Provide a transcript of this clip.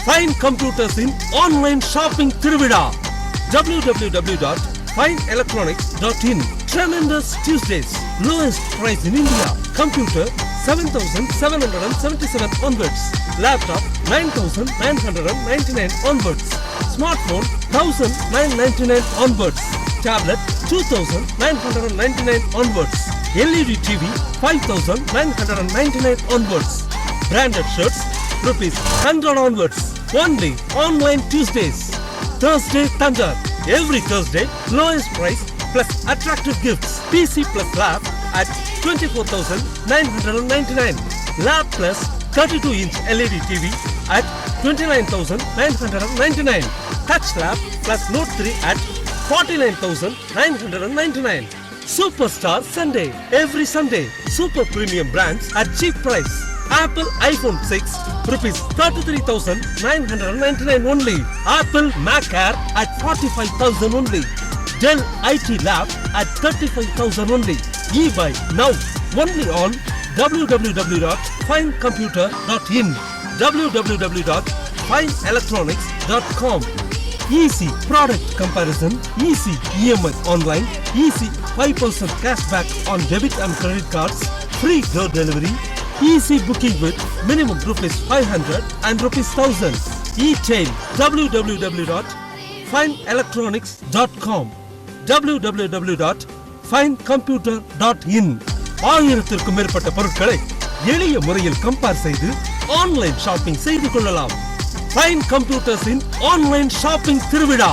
Fine Computers in Online Shopping Tiruvizha. www.fineelectronics.in. Tremendous Tuesdays. Lowest price in India. Computer 7,777 onwards. Laptop 9,999 onwards. Smartphone 1,999 onwards. Tablet 2,999 onwards. LED TV 5,999 onwards. Branded shirts rupees 100 onwards. Only online Tuesdays. Thursday Tanjar. Every Thursday lowest price plus attractive gifts. PC plus lap at 24,999. Lap plus 32-inch LED TV at 29,999. Touch lap plus Note 3 at 49,999. Superstar Sunday. Every Sunday. Super premium brands at cheap price. Apple iPhone 6 rupees 33,999 only. Apple Mac Air at 45,000 only. Dell IT Lab at 35,000 only. E-buy now only on www.finecomputer.in. www.fineelectronics.com. Easy product comparison, easy EMI online, easy 5% cashback on debit and credit cards, free door delivery, easy booking with minimum rupees 500 and rupees 1000. E-tail www.fineelectronics.com. www.finecomputer.in. 1000க்கும் மேற்பட்ட பொருட்களை எளிய முறையில் compare செய்து online shopping செய்து கொள்ளலாம். Fine Computers in Online Shopping Tiruvizha.